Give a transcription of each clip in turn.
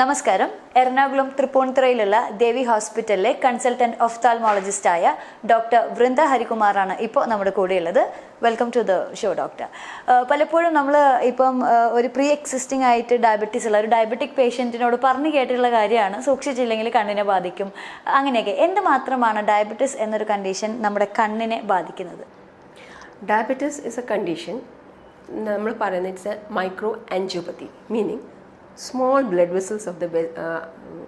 നമസ്കാരം. എറണാകുളം തൃപ്പൂണിത്തുറയിലുള്ള ദേവി ഹോസ്പിറ്റലിലെ കൺസൾട്ടന്റ് ഒഫ്താൽമോളജിസ്റ്റ് ആയ ഡോക്ടർ വൃന്ദ ഹരികുമാറാണ് ഇപ്പോൾ നമ്മുടെ കൂടെയുള്ളത്. Welcome to the show doctor. പലപ്പോഴും നമ്മൾ ഇപ്പം ഒരു പ്രീ എക്സിസ്റ്റിംഗ് ആയിട്ട് ഡയബറ്റീസ് ഉള്ള ഒരു ഡയബറ്റിക് പേഷ്യൻറ്റിനോട് പറഞ്ഞു കേട്ടിട്ടുള്ള കാര്യമാണ് സൂക്ഷിച്ചില്ലെങ്കിൽ കണ്ണിനെ ബാധിക്കും അങ്ങനെയൊക്കെ. എന്തുമാത്രമാണ് ഡയബറ്റീസ് എന്നൊരു കണ്ടീഷൻ നമ്മുടെ കണ്ണിനെ ബാധിക്കുന്നത്? Diabetes is a condition, നമ്മൾ പറയുന്നത് it's A micro angiopathy, meaning small blood vessels of the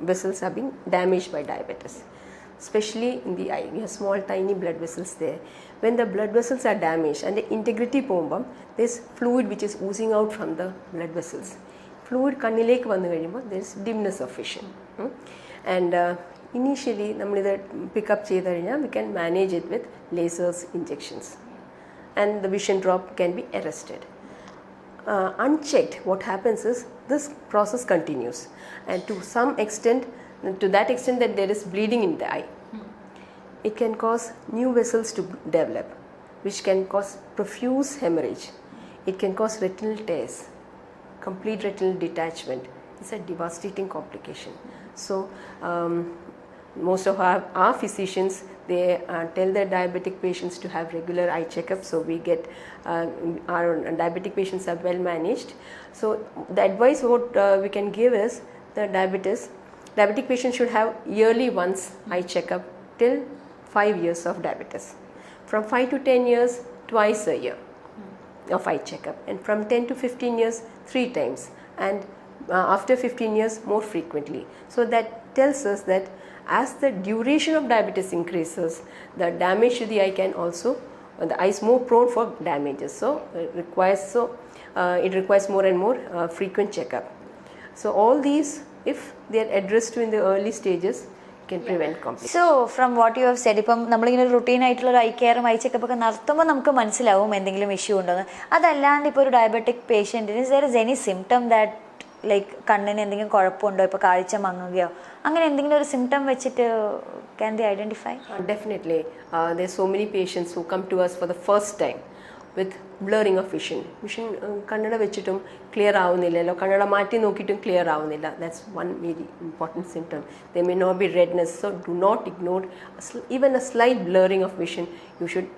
vessels are being damaged by diabetes, especially in the eye. We have small tiny blood vessels there. When the blood vessels are damaged and the integrity പോകുമ്പം there is fluid which is oozing out from the blood vessels. Fluid കണ്ണിലേക്ക് വന്നു കഴിയുമ്പോൾ there is dimness of vision. And initially നമ്മളിത് pickup ചെയ്ത് കഴിഞ്ഞാൽ we can manage it with lasers, injections, and the vision drop can be arrested. Unchecked, what happens is this process continues, and to some extent, to that extent that there is bleeding in the eye, it can cause new vessels to develop, which can cause profuse hemorrhage. It can cause retinal tears, complete retinal detachment. It's a devastating complication. So most of our physicians, they tell their diabetic patients to have regular eye checkups, so we get our diabetic patients are well managed. So the advice what we can give is the diabetic patients should have yearly once eye checkup till 5 years of diabetes. From 5 to 10 years, twice a year of eye checkup, and from 10 to 15 years, 3 times, and after 15 years, more frequently. So that tells us that as the duration of diabetes increases, the damage to the eye can also, the eye is more prone for damages. So it requires more and more frequent checkup. So all these, if they are addressed to in the early stages, can prevent complications. So from what you have said, ഇപ്പം നമ്മളിങ്ങനെ routine ആയിട്ടുള്ള ഒരു I കെയറും I checkup ഒക്കെ നടത്തുമ്പോൾ നമുക്ക് മനസ്സിലാവും എന്തെങ്കിലും issue ഉണ്ടോന്ന്. അതല്ലാണ്ട് ഇപ്പോൾ ഒരു ഡയബറ്റിക് പേഷ്യൻറ്റിന് there is any symptom that like കണ്ണിന് എന്തെങ്കിലും കുഴപ്പമുണ്ടോ, ഇപ്പോൾ കാഴ്ച മങ്ങുകയോ അങ്ങനെ എന്തെങ്കിലും ഒരു സിംറ്റം വെച്ചിട്ട് can the identify? Definitely. There are so many patients who come to us for the first time with blurring of vision. കണ്ണട വെച്ചിട്ടും ക്ലിയർ ആവുന്നില്ലല്ലോ, കണ്ണട മാറ്റി നോക്കിയിട്ടും ക്ലിയർ ആവുന്നില്ല. That's one very important symptom. There may not be redness, so do not ignore even a slight blurring of vision. You should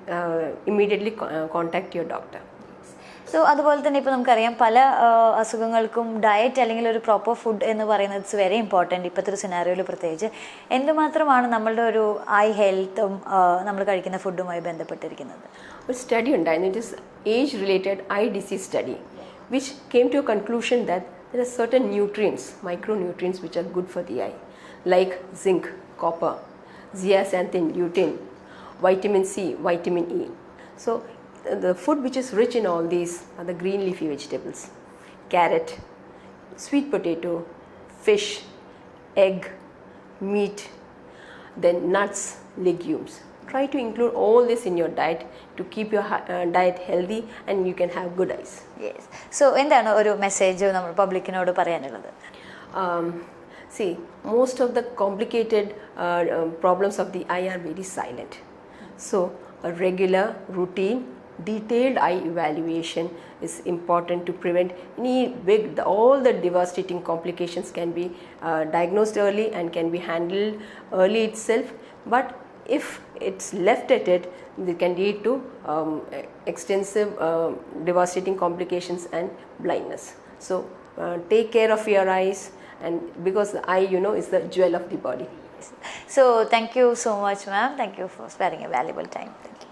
immediately contact your doctor. So അതുപോലെ തന്നെ ഇപ്പോൾ നമുക്കറിയാം പല അസുഖങ്ങൾക്കും ഡയറ്റ് അല്ലെങ്കിൽ ഒരു പ്രോപ്പർ ഫുഡ് എന്ന് പറയുന്നത് ഇറ്റ്സ് വെരി ഇമ്പോർട്ടൻറ്റ്. ഇപ്പോഴത്തെ ഒരു സിനാരിയോയിൽ പ്രത്യേകിച്ച് എന്തുമാത്രമാണ് നമ്മളുടെ ഒരു ഐ ഹെൽത്തും നമ്മൾ കഴിക്കുന്ന ഫുഡുമായി ബന്ധപ്പെട്ടിരിക്കുന്നത്? ഒരു സ്റ്റഡി ഉണ്ടായിരുന്നു, it is age related eye disease study, which came to a conclusion that there are certain nutrients, micronutrients, which are good for the eye, like zinc, copper, zeaxanthin, lutein, vitamin C, vitamin E. So the food which is rich in all these are the green leafy vegetables: carrot, sweet potato, fish, egg, meat, then nuts, legumes. Try to include all this in your diet to keep your diet healthy, and you can have good eyes. Yes. So എന്താണ് ഒരു message നമ്മൾ പബ്ലിക്കിനോട് പറയാനുള്ളത്? See, most of the complicated problems of the eye are very silent. So a regular routine detailed eye evaluation is important to prevent any all the devastating complications can be diagnosed early and can be handled early itself. But if it's left at it can lead to extensive devastating complications and blindness. So take care of your eyes, and because the eye is the jewel of the body. So thank you so much, ma'am. Thank you for sparing a valuable time. Thank you.